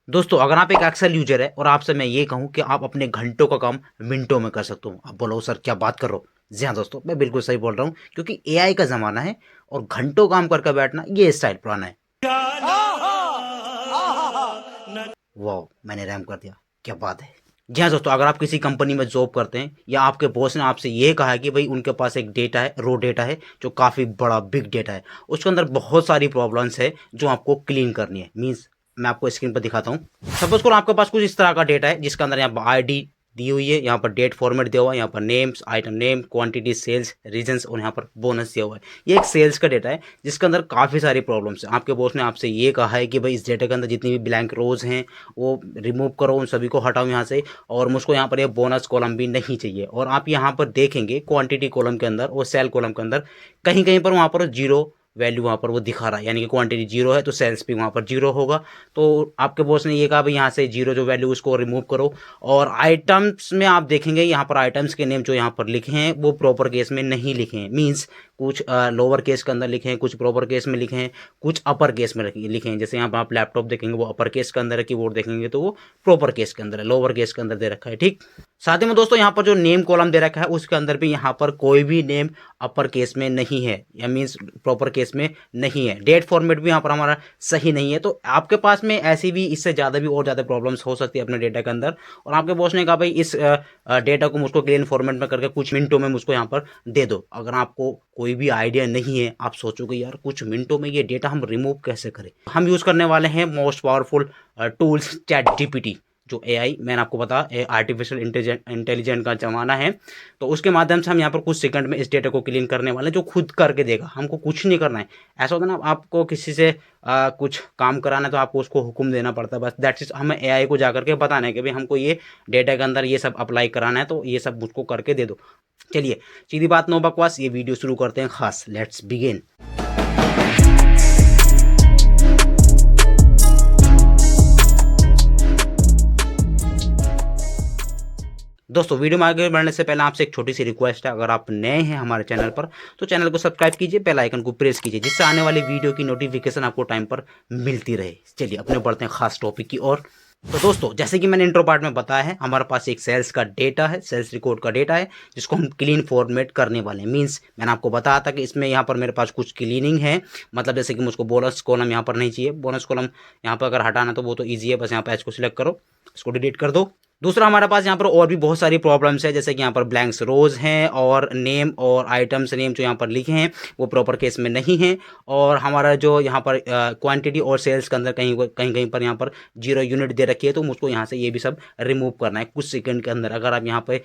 दोस्तों अगर आप एक एक्सेल यूजर है और आपसे मैं ये कहूं कि आप अपने घंटों का काम मिनटों में कर सकते हो, आप बोलो सर क्या बात कर रहे हो। जी हाँ दोस्तों, मैं बिल्कुल सही बोल रहा हूँ क्योंकि एआई का ज़माना है और घंटों काम करके बैठना ये स्टाइल पुराना है। वाह, मैंने रैम कर दिया, क्या बात है। जी हाँ दोस्तों, अगर आप किसी कंपनी में जॉब करते हैं या आपके बॉस ने आपसे ये कहा है कि भाई उनके पास एक डेटा है, रो डेटा है जो काफ़ी बड़ा बिग डेटा है, उसके अंदर बहुत सारी प्रॉब्लम्स है जो आपको क्लीन करनी है। मीन्स मैं आपको स्क्रीन पर दिखाता हूँ। सपोज करो आपके पास कुछ इस तरह का डेटा है जिसके अंदर यहाँ पर आईडी दी हुई है, यहाँ पर डेट फॉर्मेट दिया हुआ है, यहाँ पर names, item name, quantity, sales, regions और यहाँ पर बोनस दिया हुआ है। ये एक सेल्स का डेटा है जिसके अंदर काफ़ी सारी प्रॉब्लम्स है। आपके बॉस ने आपसे ये कहा है कि भाई इस डेटा के अंदर जितनी भी ब्लैंक रोज हैं वो रिमूव करो, उन सभी को हटाओ यहाँ से, और मुझको यहाँ पर ये बोनस कॉलम भी नहीं चाहिए। और आप यहाँ पर देखेंगे क्वांटिटी कॉलम के अंदर और सेल कॉलम के अंदर कहीं कहीं पर वहाँ पर जीरो वैल्यू वहाँ पर वो दिखा रहा है, यानी कि क्वांटिटी जीरो है तो सेल्स भी वहाँ पर जीरो होगा। तो आपके बॉस ने ये कहा भाई यहाँ से जीरो जो वैल्यू उसको रिमूव करो। और आइटम्स में आप देखेंगे यहाँ पर आइटम्स के नेम जो यहाँ पर लिखे हैं वो प्रॉपर केस में नहीं लिखे हैं। मीन्स कुछ लोअर केस के अंदर लिखे हैं, कुछ प्रॉपर केस में लिखे हैं, कुछ अपर केस में लिखे हैं। जैसे यहाँ पर आप लैपटॉप देखेंगे वो अपर केस के अंदर है, कीबोर्ड देखेंगे तो वो प्रॉपर केस के अंदर है, लोअर केस के अंदर दे रखा है। ठीक, साथ ही में दोस्तों यहाँ पर जो नेम कॉलम दे रखा है उसके अंदर भी यहाँ पर कोई भी नेम अपर केस में नहीं है, या मीन्स प्रॉपर केस में नहीं है। डेट फॉर्मेट भी यहाँ पर हमारा सही नहीं है। तो आपके पास में ऐसी भी इससे ज़्यादा भी और ज़्यादा प्रॉब्लम्स हो सकती है अपने डेटा के अंदर। और आपके बॉस ने कहा भाई इस डेटा को मुझको क्लीन फॉर्मेट में करके कुछ मिनटों में मुझको यहाँ पर दे दो। अगर आपको कोई भी आइडिया नहीं है, आप सोचोगे यार कुछ मिनटों में ये डेटा हम रिमूव कैसे करें, हम यूज़ करने वाले हैं most powerful tools chat GPT. जो एआई मैंने आपको बताया आर्टिफिशियल इंटेलिजेंट का ज़माना है, तो उसके माध्यम से हम यहाँ पर कुछ सेकंड में इस डेटा को क्लीन करने वाले हैं जो खुद करके देगा, हमको कुछ नहीं करना है। ऐसा होता है ना, आपको किसी से कुछ काम कराना है तो आपको उसको हुक्म देना पड़ता है, बस दैट्स इट। हमें एआई को जा करके बताना है कि भाई हमको ये डेटा के अंदर ये सब अप्लाई कराना है तो ये सब मुझको करके दे दो। चलिए सीधी बात नो बकवास, ये वीडियो शुरू करते हैं खास, लेट्स बिगिन। दोस्तों वीडियो में आगे बढ़ने से पहले आपसे एक छोटी सी रिक्वेस्ट है, अगर आप नए हैं हमारे चैनल पर तो चैनल को सब्सक्राइब कीजिए, बेल आइकन को प्रेस कीजिए जिससे आने वाली वीडियो की नोटिफिकेशन आपको टाइम पर मिलती रहे। चलिए अपने बढ़ते हैं खास टॉपिक की ओर। तो दोस्तों जैसे कि मैंने इंट्रो पार्ट में बताया है, हमारे पास एक सेल्स का डेटा है, सेल्स रिकॉर्ड का डेटा है जिसको हम क्लीन फॉर्मेट करने वाले हैं। मीन्स मैंने आपको बताया था कि इसमें यहाँ पर मेरे पास कुछ क्लीनिंग है, मतलब जैसे कि मुझको बोनस कॉलम यहाँ पर नहीं चाहिए। बोनस कॉलम यहाँ पर अगर हटाना तो वो तो ईजी है, बस यहाँ पर एच को सिलेक्ट करो, इसको डिलीट कर दो। दूसरा हमारे पास यहाँ पर और भी बहुत सारी प्रॉब्लम्स है, जैसे कि यहाँ पर ब्लैंक्स रोज हैं और नेम और आइटम्स नेम जो यहाँ पर लिखे हैं वो प्रॉपर केस में नहीं है। और हमारा जो यहाँ पर क्वांटिटी और सेल्स के अंदर कहीं कहीं कहीं पर यहाँ पर जीरो यूनिट दे रखी है, तो मुझको यहाँ से ये भी सब रिमूव करना है कुछ सेकंड के अंदर। अगर आप यहाँ पे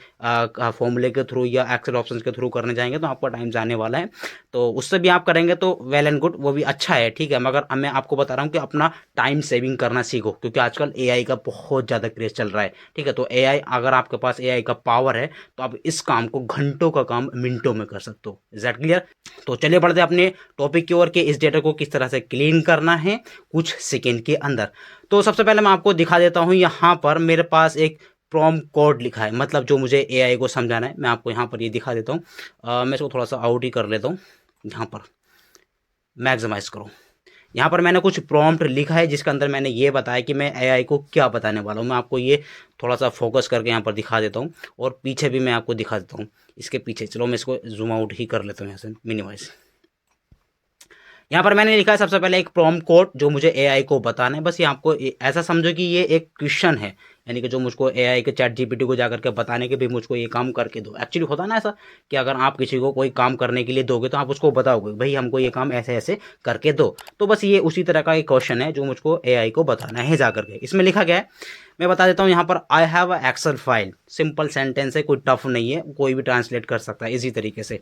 फॉर्मूले के थ्रू या एक्सेल ऑप्शन के थ्रू करने जाएंगे तो आपका टाइम जाने वाला है, तो उससे भी आप करेंगे तो वेल एंड गुड, वो भी अच्छा है। ठीक है, मगर मैं आपको बता रहा हूँ कि अपना टाइम सेविंग करना सीखो क्योंकि आजकल एआई का बहुत ज़्यादा क्रेज चल रहा है। ठीक है, तो एआई, अगर आपके पास एआई का पावर है तो आप इस काम को, घंटों का काम मिनटों में कर सकते हो। Is that clear? तो चलिए बढ़ते हैं अपने टॉपिक की ओर के इस डेटा को किस तरह से क्लीन करना है कुछ सेकेंड के अंदर। तो सबसे पहले मैं आपको दिखा देता हूं, यहाँ पर मेरे पास एक प्रॉम्प्ट कोड लिखा है, मतलब जो मुझे एआई को समझाना है। मैं आपको यहाँ पर ये दिखा देता हूँ, मैं इसको थोड़ा सा आउट ही कर लेता हूँ, यहाँ पर मैक्सिमाइज करो। यहाँ पर मैंने कुछ प्रॉम्प्ट लिखा है जिसके अंदर मैंने ये बताया कि मैं एआई को क्या बताने वाला हूँ। मैं आपको ये थोड़ा सा फोकस करके यहाँ पर दिखा देता हूँ और पीछे भी मैं आपको दिखा देता हूँ, इसके पीछे। चलो मैं इसको जूम आउट ही कर लेता हूँ, यहाँ से मिनिमाइज। यहाँ पर मैंने लिखा है सबसे पहले एक प्रॉम्प्ट कोड जो मुझे एआई को बताना है। बस ये आपको ऐसा समझो कि ये एक क्वेश्चन है, यानी कि जो मुझको एआई के चैट जीपीटी को जाकर के बताने के भी मुझको ये काम करके दो। एक्चुअली होता ना ऐसा कि अगर आप किसी को कोई काम करने के लिए दोगे तो आप उसको बताओगे भाई हमको ये काम ऐसे ऐसे करके दो, तो बस ये उसी तरह का एक क्वेश्चन है जो मुझको एआई को बताना है जाकर के। इसमें लिखा गया है, मैं बता देता हूँ यहाँ पर, I have a Excel file. Simple sentence है, कोई टफ नहीं है, कोई भी ट्रांसलेट कर सकता है इसी तरीके से।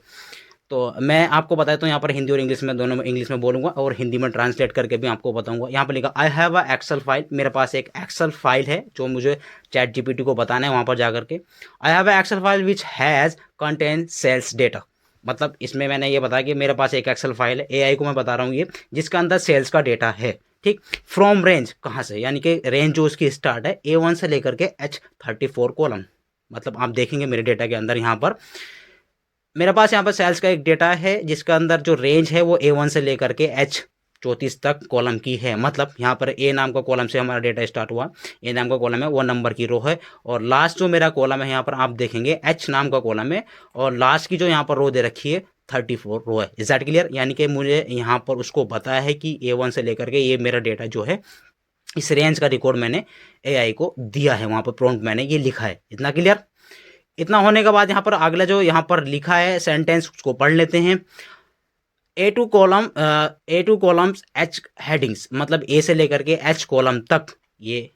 तो मैं आपको बताता हूँ यहाँ पर हिंदी और इंग्लिश में, दोनों में इंग्लिश में बोलूँगा और हिंदी में ट्रांसलेट करके भी आपको बताऊँगा। यहाँ पर लिखा I have a Excel file, मेरे पास एक एक्सेल फाइल है जो मुझे चैट जीपीटी को बताना है वहाँ पर जाकर के। I have a Excel file which has contain sales data, मतलब इसमें मैंने ये बताया कि मेरे पास एक एक्सेल फाइल है, एआई को मैं बता रहा हूँ ये, जिसका अंदर सेल्स का डेटा है। ठीक, फ्रॉम रेंज, कहाँ से, यानी कि रेंज जो उसकी स्टार्ट है A1 से लेकर के H34 कॉलम। मतलब आप देखेंगे मेरे डेटा के अंदर यहाँ पर मेरे पास यहाँ पर सेल्स का एक डेटा है जिसका अंदर जो रेंज है वो A1 से लेकर के 34 तक कॉलम की है। मतलब यहाँ पर ए नाम का कॉलम से हमारा डेटा स्टार्ट हुआ, ए नाम का कॉलम है, वो नंबर की रो है, और लास्ट जो मेरा कॉलम है यहाँ पर आप देखेंगे एच नाम का कॉलम है, और लास्ट की जो यहाँ पर रो दे रखी है 34 रो है। Is that clear? यानी कि मुझे यहाँ पर उसको बताया है कि A1 से लेकर के ये मेरा डेटा जो है, इस रेंज का रिकॉर्ड मैंने AI को दिया है, वहाँ पर प्रॉम्प्ट मैंने ये लिखा है। इतना क्लियर? इतना होने के बाद यहाँ पर अगला जो यहाँ पर लिखा है सेंटेंस, उसको पढ़ लेते हैं। A2 कॉलम्स H हेडिंग्स, मतलब A से लेकर के H कॉलम तक, ये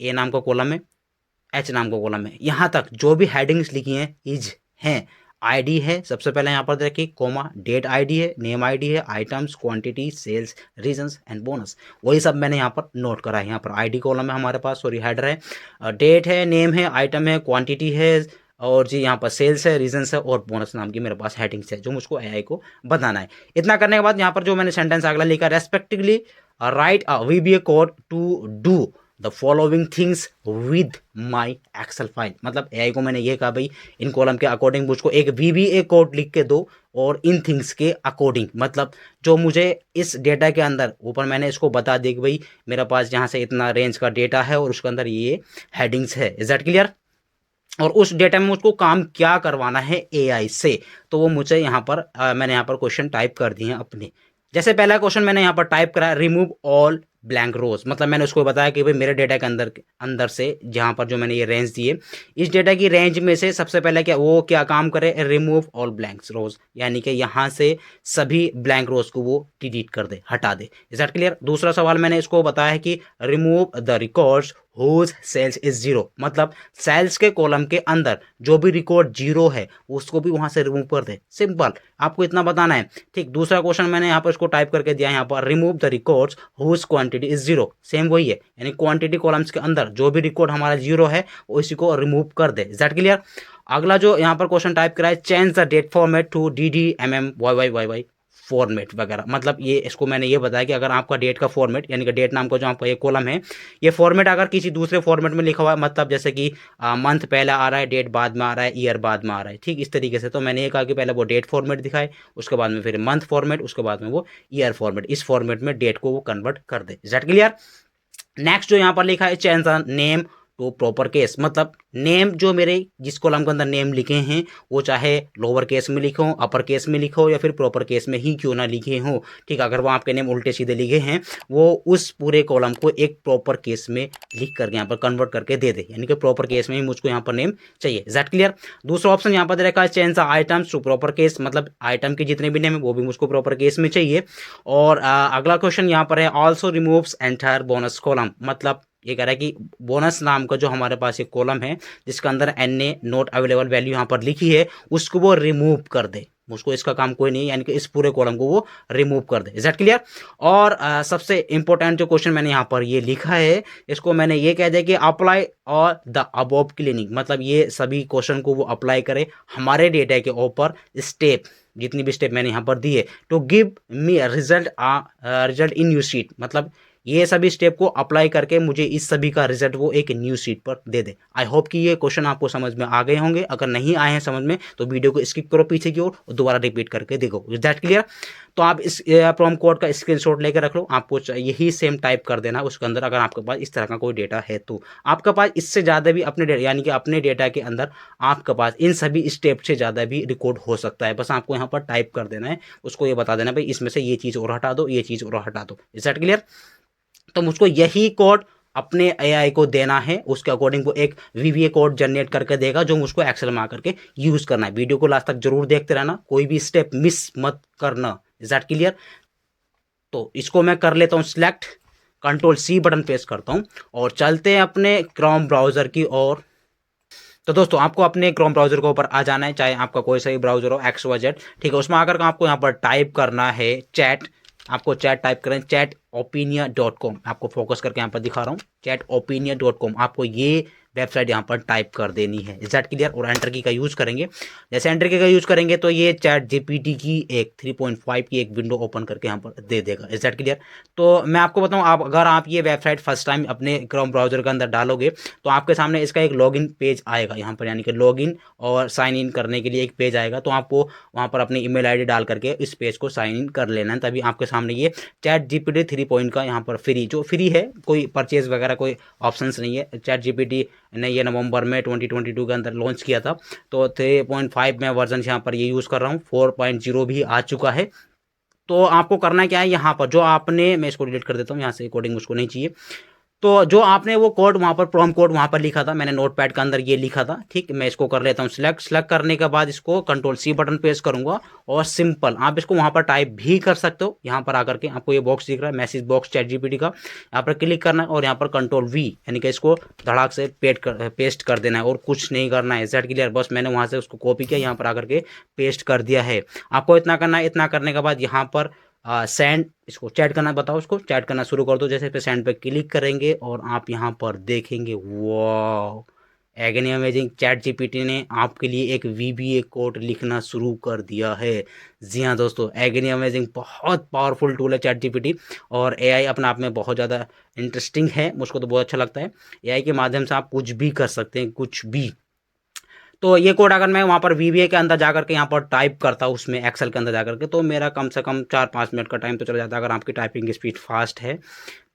A नाम का कॉलम है, H नाम का कॉलम है, यहाँ तक जो भी हेडिंग्स लिखी हैं इज हैं। आईडी है सबसे पहले यहाँ पर देखिए, कोमा, डेट आईडी है, नेम आईडी है, items, quantity, sales, regions and bonus, वही सब मैंने यहाँ पर नोट करा है। यहाँ पर आईडी कॉलम है हमारे पास, सॉरी हेडर है, डेट है, नेम है, आइटम है, क्वांटिटी है, और जी यहाँ पर सेल्स है, रीजंस है, और बोनस नाम की मेरे पास हेडिंग्स है जो मुझको AI को बताना है। इतना करने के बाद यहाँ पर जो मैंने सेंटेंस अगला लिखा, respectively write a VBA code to do the following things with my Excel file. मतलब AI को मैंने ये कहा भाई इन कॉलम के अकॉर्डिंग मुझको एक VBA कोड लिख के दो, और इन थिंग्स के अकॉर्डिंग, मतलब जो मुझे इस डेटा के अंदर, ऊपर मैंने इसको बता दी कि भाई मेरे पास यहाँ से इतना रेंज का डेटा है और उसके अंदर ये हेडिंग्स है। Is that clear? और उस डेटा में मुझको काम क्या करवाना है AI से, तो वो मुझे यहाँ पर मैंने यहाँ पर क्वेश्चन टाइप कर दिए हैं अपने। जैसे पहला क्वेश्चन मैंने यहाँ पर टाइप करा, रिमूव ऑल ब्लैंक रोज। मतलब मैंने उसको बताया कि भाई मेरे डेटा के अंदर से जहाँ पर जो मैंने ये रेंज दिए, इस डेटा की रेंज में से सबसे पहले क्या काम करे, रिमूव ऑल ब्लैंक रोज, यानी कि यहाँ से सभी ब्लैंक रोज को वो डिलीट कर दे, हटा दे। Is that clear? दूसरा सवाल मैंने इसको बताया है कि remove the records whose sales is zero, मतलब सेल्स के कॉलम के अंदर जो भी रिकॉर्ड जीरो है उसको भी वहां से रिमूव कर दे। सिंपल, आपको इतना बताना है। ठीक, दूसरा क्वेश्चन मैंने यहाँ पर इसको टाइप करके दिया, यहाँ पर remove the records whose quantity is zero, same वही है, यानी क्वांटिटी कॉलम्स के अंदर जो भी रिकॉर्ड हमारा जीरो है उसी को रिमूव कर दे। Is that clear? अगला जो यहाँ पर क्वेश्चन टाइप करा है, change the date format to DDMMYYYY format वगैरह। मतलब ये इसको मैंने ये बताया कि अगर आपका डेट का फॉर्मेट, यानी कि डेट नाम का जो आपका ये कॉलम है, ये फॉर्मेट अगर किसी दूसरे फॉर्मेट में लिखा हुआ है, मतलब जैसे कि मंथ पहले आ रहा है, डेट बाद में आ रहा है, ईयर बाद में आ रहा है, ठीक इस तरीके से, तो मैंने ये कहा कि पहले वो डेट फॉर्मेट दिखाए, उसके बाद में फिर मंथ फॉर्मेट, उसके बाद में वो ईयर फॉर्मेट, इस फॉर्मेट में डेट को वो कन्वर्ट कर दे। Is that clear? नेक्स्ट जो यहाँ पर लिखा है, change the name to proper case, मतलब नेम जो मेरे जिस कॉलम के अंदर नेम लिखे हैं वो चाहे लोअर केस में लिखो, अपर केस में लिखो, या फिर प्रॉपर केस में ही क्यों ना लिखे हो, ठीक, अगर वो आपके नेम उल्टे सीधे लिखे हैं वो उस पूरे कॉलम को एक प्रॉपर केस में लिख करके यहाँ पर कन्वर्ट करके दे दे, यानी कि प्रॉपर केस में ही मुझको यहाँ पर नेम चाहिए। Is that clear? दूसरा ऑप्शन यहाँ पर देखा है, change the items to proper case, मतलब आइटम के जितने भी नेम है वो भी मुझको प्रॉपर केस में चाहिए। और अगला क्वेश्चन यहाँ पर है, also removes entire bonus column, मतलब ये कह रहा है कि बोनस नाम का जो हमारे पास एक कॉलम है जिसके अंदर NA नॉट अवेलेबल वैल्यू यहाँ पर लिखी है, उसको वो रिमूव कर दे। मुझको इसका काम कोई नहीं है, यानी कि इस पूरे कॉलम को वो रिमूव कर दे। Is that clear? और सबसे इंपॉर्टेंट जो क्वेश्चन मैंने यहाँ पर ये लिखा है, इसको मैंने ये कह दिया कि अप्लाई और द अबव क्लीनिंग, मतलब ये सभी क्वेश्चन को वो अप्लाई करे हमारे डेटा के ऊपर, स्टेप जितनी भी स्टेप मैंने यहाँ पर दी है, to give me result in new sheet, मतलब ये सभी स्टेप को अप्लाई करके मुझे इस सभी का रिजल्ट वो एक न्यू शीट पर दे दे। आई होप कि ये क्वेश्चन आपको समझ में आ गए होंगे। अगर नहीं आए हैं समझ में तो वीडियो को स्किप करो पीछे की ओर और दोबारा रिपीट करके देखो। Is that clear? तो आप इस प्रॉम्प्ट कोड का स्क्रीनशॉट लेकर रख लो, आपको यही सेम टाइप कर देना उसके अंदर। अगर आपके पास इस तरह का कोई डेटा है तो आपके पास इससे ज़्यादा भी अपने यानी कि अपने डेटा के अंदर आपके पास इन सभी स्टेप से ज़्यादा भी रिकॉर्ड हो सकता है। बस आपको यहाँ पर टाइप कर देना है, उसको ये बता देना भाई इसमें से ये चीज़ और हटा दो, ये चीज़ और हटा दो। Is that clear? तो मुझको यही कोड अपने AI को देना है, उसके अकॉर्डिंग वो एक VBA कोड जनरेट करके देगा जो मुझको एक्सेल में आकर के यूज करना है। वीडियो को लास्ट तक जरूर देखते रहना, कोई भी स्टेप मिस मत करना। Is that clear? तो इसको मैं कर लेता हूँ सिलेक्ट, Ctrl+C बटन प्रेस करता हूँ और चलते हैं अपने क्रोम ब्राउजर की ओर। तो दोस्तों आपको अपने क्रोम ब्राउजर के ऊपर आ जाना है, चाहे आपका कोई सा भी ब्राउजर हो, XYZ, ठीक है। उसमें आकर के आपको यहाँ पर टाइप करना है चैट, आपको चैट टाइप करें, chatopinia.com, आपको फोकस करके यहाँ पर दिखा रहा हूँ, chatopinia.com। आपको ये वेबसाइट यहाँ पर टाइप कर देनी है। Is that clear? और एंटर की का यूज़ करेंगे। जैसे एंटर की का यूज़ करेंगे तो ये चैट जीपीटी की एक 3.5 की एक विंडो ओपन करके यहाँ पर दे देगा। Is that clear? तो मैं आपको बताऊँ, आप अगर आप ये वेबसाइट फर्स्ट टाइम अपने क्रोम ब्राउजर के अंदर डालोगे तो आपके सामने इसका एक लॉगिन पेज आएगा यहाँ पर, यानी कि लॉगिन और साइन इन करने के लिए एक पेज आएगा। तो आपको वहाँ पर अपनी ईमेल आईडी डाल करके इस पेज को साइन इन कर लेना है, तभी आपके सामने ये चैट जीपीटी 3 का यहाँ पर फ्री, जो फ्री है, कोई परचेज वगैरह कोई ऑप्शंस नहीं है। चैट जीपीटी ने ये नवंबर में 2022 के अंदर लॉन्च किया था। तो 3.5 में वर्जन यहाँ पर ये यूज़ कर रहा हूँ। 4.0 भी आ चुका है। तो आपको करना क्या है, यहाँ पर जो आपने, मैं इसको डिलीट कर देता हूँ यहाँ से, कोडिंग मुझको नहीं चाहिए। तो जो आपने वो कोड वहाँ पर, प्रॉम कोड वहाँ पर लिखा था, मैंने नोटपैड के अंदर ये लिखा था। ठीक, मैं इसको कर लेता हूँ सेलेक्ट करने के बाद इसको कंट्रोल-C बटन प्रेस करूँगा और सिंपल आप इसको वहाँ पर टाइप भी कर सकते हो। यहाँ पर आकर के आपको ये बॉक्स दिख रहा है, मैसेज बॉक्स चैट जीपीटी का, यहाँ पर क्लिक करना है और यहाँ पर कंट्रोल-V यानी कि इसको धड़ाक से पेस्ट कर देना है और कुछ नहीं करना है। That clear? बस मैंने वहाँ से उसको कॉपी किया, यहाँ पर आकर के पेस्ट कर दिया है। आपको इतना करना है। इतना करने के बाद यहाँ पर सेंड, इसको चैट करना बताओ, उसको चैट करना शुरू कर दो। जैसे पे सेंड पे क्लिक करेंगे और आप यहाँ पर देखेंगे, वाह, एगनी अमेजिंग, चैट जीपीटी ने आपके लिए एक वीबीए कोड लिखना शुरू कर दिया है। जी हाँ दोस्तों, एगनी अमेजिंग बहुत पावरफुल टूल है चैट जीपीटी। और एआई अपने आप में बहुत ज़्यादा इंटरेस्टिंग है, मुझको तो बहुत अच्छा लगता है। एआई के माध्यम से आप कुछ भी कर सकते हैं, कुछ भी। तो ये कोड अगर मैं वहाँ पर वीबीए के अंदर जाकर के यहाँ पर टाइप करता हूँ, उसमें एक्सेल के अंदर जाकर के, तो मेरा कम से कम 4-5 मिनट का टाइम तो चला जाता है, अगर आपकी टाइपिंग स्पीड फास्ट है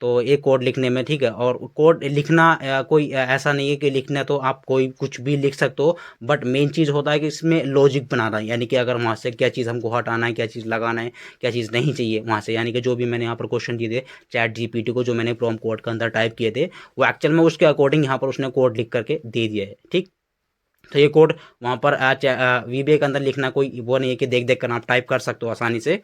तो ये कोड लिखने में। ठीक है? और कोड लिखना कोई ऐसा नहीं है कि लिखना तो आप कोई कुछ भी लिख सकते हो, बट मेन चीज़ होता है कि इसमें लॉजिक बनाना है, यानी कि अगर वहाँ से क्या चीज़ हमको हटाना है, क्या चीज़ लगाना है, क्या चीज़ नहीं चाहिए वहाँ से, यानी कि जो भी मैंने यहाँ पर क्वेश्चन दिए थे चैट जीपीटी को, जो मैंने प्रॉम्प्ट कोड के अंदर टाइप किए थे, वो एक्चुअल में उसके अकॉर्डिंग यहाँ पर उसने कोड लिख करके दे दिया है। ठीक, तो ये कोड वहाँ पर वीबीए के अंदर लिखना कोई वो नहीं है कि देख देख कर आप टाइप कर सकते हो आसानी से,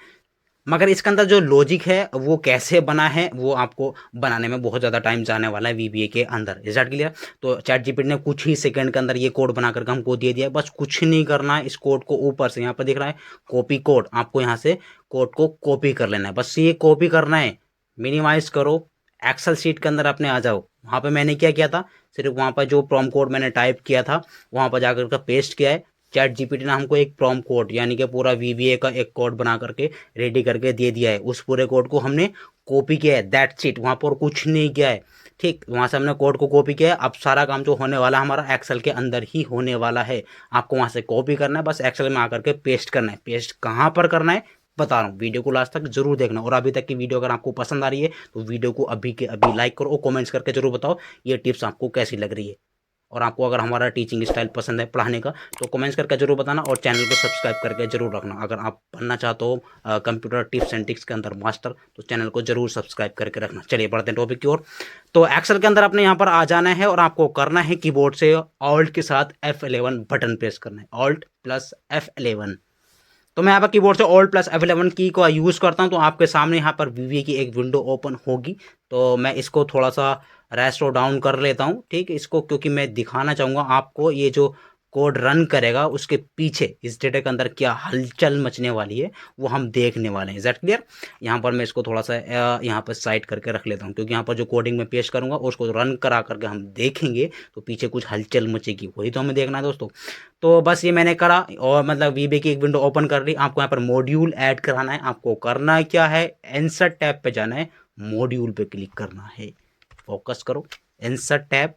मगर इसके अंदर जो लॉजिक है वो कैसे बना है वो आपको बनाने में बहुत ज़्यादा टाइम जाने वाला है वीबीए के अंदर। Is that clear? तो चैट जीपीटी ने कुछ ही सेकंड के अंदर ये कोड बना करके हमको दे दिया है। बस कुछ नहीं करना है, इस कोड को ऊपर से यहाँ पर दिख रहा है कॉपी कोड, आपको यहाँ से कोड को कॉपी कर लेना है। बस ये कॉपी करना है, मिनिमाइज करो, एक्सेल शीट के अंदर अपने आ जाओ। वहाँ पर मैंने क्या किया था, सिर्फ वहाँ पर जो प्रॉम्प्ट कोड मैंने टाइप किया था वहाँ पर जाकर के पेस्ट किया है। चैट जीपीटी ने हमको एक प्रॉम्प्ट कोड, यानी कि पूरा वीबीए का एक कोड बना करके रेडी करके दे दिया है। उस पूरे कोड को हमने कॉपी किया है, दैट्स इट। वहाँ पर कुछ नहीं किया है। ठीक, वहाँ से हमने कोड को कॉपी किया है। अब सारा काम जो होने वाला है हमारा एक्सेल के अंदर ही होने वाला है। आपको वहाँ से कॉपी करना है, बस एक्सेल में आकर के पेस्ट करना है। पेस्ट कहाँ पर करना है बता रहा हूँ, वीडियो को लास्ट तक जरूर देखना। और अभी तक की वीडियो अगर आपको पसंद आ रही है तो वीडियो को अभी के अभी लाइक करो और कमेंट्स करके जरूर बताओ ये टिप्स आपको कैसी लग रही है। और आपको अगर हमारा टीचिंग स्टाइल पसंद है पढ़ाने का तो कमेंट्स करके जरूर बताना और चैनल को सब्सक्राइब करके जरूर रखना। अगर आप बनना चाहते हो कंप्यूटर टिप्स एंड ट्रिक्स के अंदर मास्टर तो चैनल को जरूर सब्सक्राइब करके रखना। चलिए बढ़ते हैं टॉपिक की ओर। तो एक्सेल के अंदर अपने यहाँ पर आ जाना है और आपको करना है कीबोर्ड से ऑल्ट के साथ F11 बटन प्रेस करना है, ऑल्ट प्लस F11। तो मैं यहाँ पर कीबोर्ड से ऑल्ट प्लस F11 की को यूज़ करता हूँ। तो आपके सामने यहाँ पर वीवीए की एक विंडो ओपन होगी। तो मैं इसको थोड़ा सा रेस्टो डाउन कर लेता हूँ। ठीक, इसको क्योंकि मैं दिखाना चाहूँगा आपको ये जो कोड रन करेगा उसके पीछे इस डेटा के अंदर क्या हलचल मचने वाली है वो हम देखने वाले हैं। Is that clear? यहाँ पर मैं इसको थोड़ा सा यहाँ पर साइड करके रख लेता हूँ, क्योंकि यहाँ पर जो कोडिंग में पेश करूँगा उसको रन करा करके हम देखेंगे तो पीछे कुछ हलचल मचेगी, वही तो हमें देखना है दोस्तों। तो बस ये मैंने करा और मतलब वीबीए की एक विंडो ओपन कर ली। आपको यहाँ पर मॉड्यूल ऐड कराना है। आपको करना क्या है, इंसर्ट टैब पे जाना है, मॉड्यूल पे क्लिक करना है। फोकस करो, इंसर्ट टैब,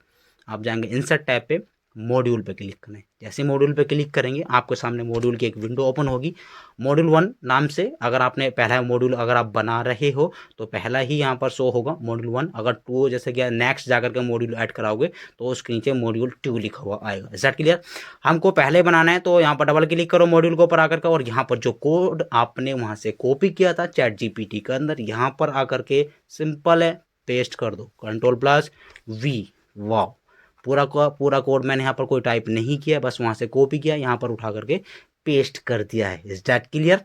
आप जाएंगे इंसर्ट टैब पे, मॉड्यूल पे क्लिक करें। जैसे मॉड्यूल पे क्लिक करेंगे आपके सामने मॉड्यूल की एक विंडो ओपन होगी। मॉड्यूल 1 नाम से, अगर आपने पहला मॉड्यूल अगर आप बना रहे हो तो पहला ही यहाँ पर शो होगा मॉड्यूल 1। अगर 2 जैसे कि नेक्स्ट जाकर के मॉड्यूल ऐड कराओगे तो उसके नीचे मॉड्यूल 2 लिखा हुआ आएगा। Is that clear? हमको पहले बनाना है तो यहाँ पर डबल क्लिक करो मॉड्यूल के ऊपर आकर के और यहाँ पर जो कोड आपने वहाँ से कॉपी किया था चैट जीपीटी के अंदर, यहाँ पर आकर के सिंपल है पेस्ट कर दो, कंट्रोल+V। वाह, पूरा का पूरा कोड मैंने यहाँ पर कोई टाइप नहीं किया, बस वहाँ से कॉपी किया, यहाँ पर उठा करके पेस्ट कर दिया है। Is that clear?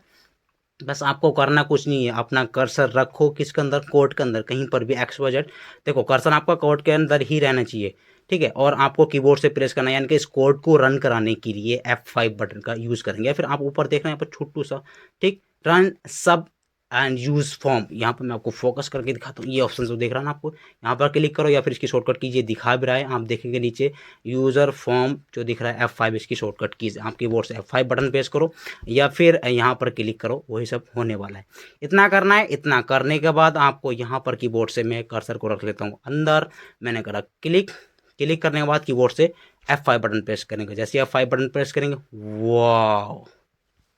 बस आपको करना कुछ नहीं है, अपना कर्सर रखो किसके अंदर, कोड के अंदर, कहीं पर भी XYZ। देखो कर्सर आपका कोड के अंदर ही रहना चाहिए। ठीक है? और आपको कीबोर्ड से प्रेस करना है, यानी कि इस कोड को रन कराने के लिए F5 बटन का यूज़ करेंगे। फिर आप ऊपर देख रहे हैं यहाँ पर छोटू सा, ठीक, रन सब एंड यूज़ फॉर्म। यहाँ पर मैं आपको फोकस करके दिखाता हूँ, ये ऑप्शन जो देख रहा है ना आपको, यहाँ पर क्लिक करो या फिर इसकी शॉर्टकट कीजिए, दिखा भी रहा है, आप देखेंगे नीचे यूज़र फॉर्म जो दिख रहा है F5, इसकी शॉर्टकट कीज आप कीबोर्ड से F5 बटन प्रेस करो या फिर यहाँ पर क्लिक करो, वही सब होने वाला है। इतना करना है। इतना करने के बाद आपको यहाँ पर कीबोर्ड से मैं कर्सर को रख लेता हूँ अंदर, मैंने करा क्लिक। क्लिक करने के बाद कीबोर्ड से F5 बटन प्रेस करेंगे। जैसे F5 बटन प्रेस करेंगे, वाह,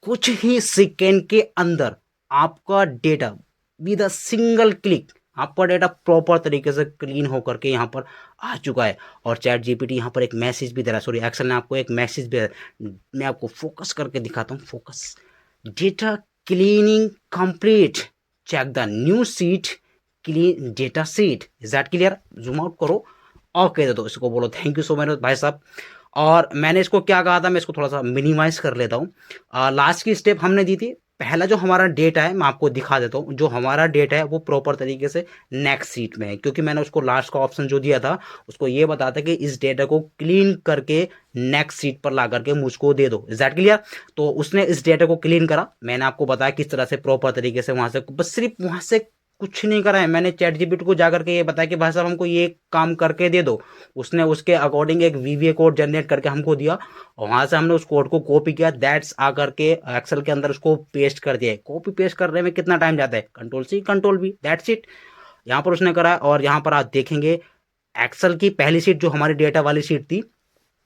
कुछ ही सेकेंड के अंदर आपका data with a single click आपका डेटा प्रॉपर तरीके से क्लीन होकर के यहाँ पर आ चुका है। और चैट जीपीटी यहाँ पर एक मैसेज भी दे रहा है, सॉरी एक्सेल ने आपको एक मैसेज भी दे रहा है। मैं आपको फोकस करके दिखाता हूँ, focus, data cleaning complete, check the new sheet clean data sheet, is that clear. Zoom out करो, ओके दे दो, इसको बोलो थैंक यू सो मच भाई साहब। और मैंने इसको क्या कहा था, मैं इसको थोड़ा सा मिनिमाइज कर लेता हूँ। लास्ट की स्टेप हमने दी थी, पहला जो हमारा डेटा है मैं आपको दिखा देता हूँ, जो हमारा डेटा है वो प्रॉपर तरीके से नेक्स्ट सीट में है, क्योंकि मैंने उसको लास्ट का ऑप्शन जो दिया था उसको ये बताता कि इस डेटा को क्लीन करके नेक्स्ट सीट पर ला करके मुझको दे दो, इज दैट क्लियर। तो उसने इस डेटा को क्लीन करा, मैंने आपको बताया किस तरह से प्रॉपर तरीके से वहां से, बस सिर्फ वहां से कुछ नहीं करा है मैंने, चैट जीपीटी को जाकर के ये बताया कि भाई साहब हमको ये काम करके दे दो, उसने उसके अकॉर्डिंग एक वीवीए कोड जनरेट करके हमको दिया और वहां से हमने उस कोड को कॉपी किया, दैट्स आकर के एक्सेल के अंदर उसको पेस्ट कर दिया है। कॉपी पेस्ट करने में कितना टाइम जाता है, control C control V, that's it, यहाँ पर उसने करा। और यहाँ पर आप देखेंगे एक्सेल की पहली सीट जो हमारी डेटा वाली सीट थी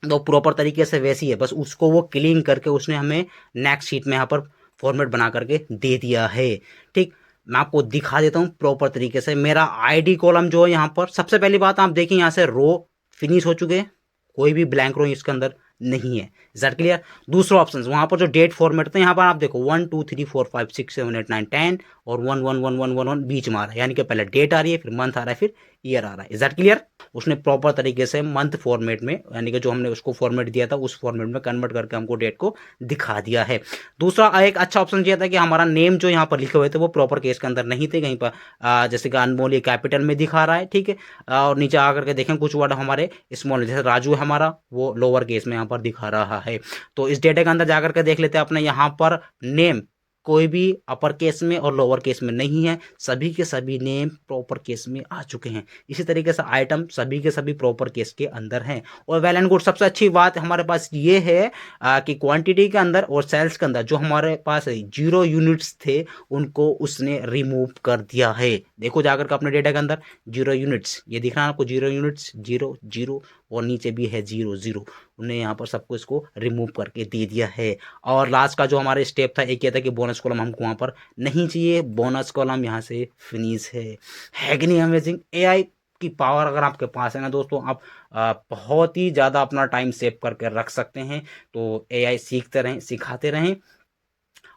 तो प्रॉपर तरीके से वैसी है, बस उसको वो क्लीन करके उसने हमें नेक्स्ट शीट में यहाँ पर फॉर्मेट बना करके दे दिया है। ठीक, मैं आपको दिखा देता हूँ प्रॉपर तरीके से। मेरा आईडी कॉलम जो है यहाँ पर, सबसे पहली बात आप देखिए यहाँ से रो फिनिश हो चुके हैं, कोई भी ब्लैंक रो इसके अंदर नहीं है, इज दैट क्लियर। दूसरा ऑप्शन वहाँ पर जो डेट फॉर्मेट था, यहाँ पर आप देखो 1 2 3 4 5 6 7 8 9 10 और 1 1 1 1 1 1 बीच में आ रहा है, यानी कि पहले डेट आ रही है, फिर मंथ आ रहा है, फिर ईयर आ रहा है, इज दैट क्लियर। उसने प्रॉपर तरीके से मंथ फॉर्मेट में, यानी कि जो हमने उसको फॉर्मेट दिया था उस फॉर्मेट में कन्वर्ट करके हमको डेट को दिखा दिया है। दूसरा एक अच्छा ऑप्शन ये था कि हमारा नेम जो यहाँ पर लिखे हुए थे वो प्रॉपर केस के अंदर नहीं थे, कहीं पर जैसे कि अनमोल ये कैपिटल में दिखा रहा है, ठीक है। और नीचे आकर के देखें कुछ वर्ड हमारे स्मॉल, जैसे राजू है हमारा वो लोअर केस में यहाँ पर दिखा रहा है। तो इस डेटा के अंदर जाकर के देख लेते हैं अपने, यहाँ पर नेम कोई भी अपर केस में और लोअर केस में नहीं है, सभी के सभी नेम प्रॉपर केस में आ चुके हैं। इसी तरीके से आइटम सभी के सभी प्रॉपर केस के अंदर हैं। और वेल एंड गुड, सबसे अच्छी बात हमारे पास ये है कि क्वांटिटी के अंदर और सेल्स के अंदर जो हमारे पास 0 यूनिट्स थे उनको उसने रिमूव कर दिया है। देखो जाकर के अपने डेटा के अंदर 0 यूनिट्स, ये दिख रहा है आपको 0 यूनिट्स, 0 0 और नीचे भी है 0 0, उन्हें यहाँ पर सबको इसको रिमूव करके दे दिया है। और लास्ट का जो हमारे स्टेप था एक ये था कि बोनस कॉलम हमको वहाँ पर नहीं चाहिए, बोनस कॉलम यहाँ से फिनिश है कि नहीं अमेजिंग। एआई की पावर अगर आपके पास है ना दोस्तों, आप बहुत ही ज़्यादा अपना टाइम सेव करके रख सकते हैं। तो एआई सीखते रहें, सिखाते रहें।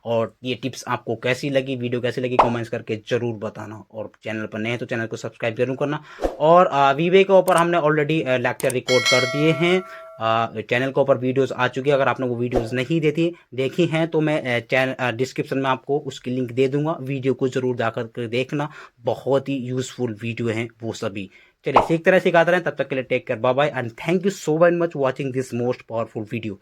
और ये टिप्स आपको कैसी लगी, वीडियो कैसी लगी, कमेंट्स करके ज़रूर बताना। और चैनल पर नए हैं तो चैनल को सब्सक्राइब जरूर करना। और वीवे के ऊपर हमने ऑलरेडी लेक्चर रिकॉर्ड कर दिए हैं, चैनल के ऊपर वीडियोस आ चुकी है। अगर आपने वो वीडियोस नहीं देखी हैं तो मैं चैनल डिस्क्रिप्शन में आपको उसकी लिंक दे दूंगा, वीडियो को ज़रूर जाकर के देखना, बहुत ही यूज़फुल वीडियो हैं वो सभी। चलिए सीखते रहे, सिखाते रहे, तब तक के लिए take care, bye bye and thank you so very much watching this most powerful video.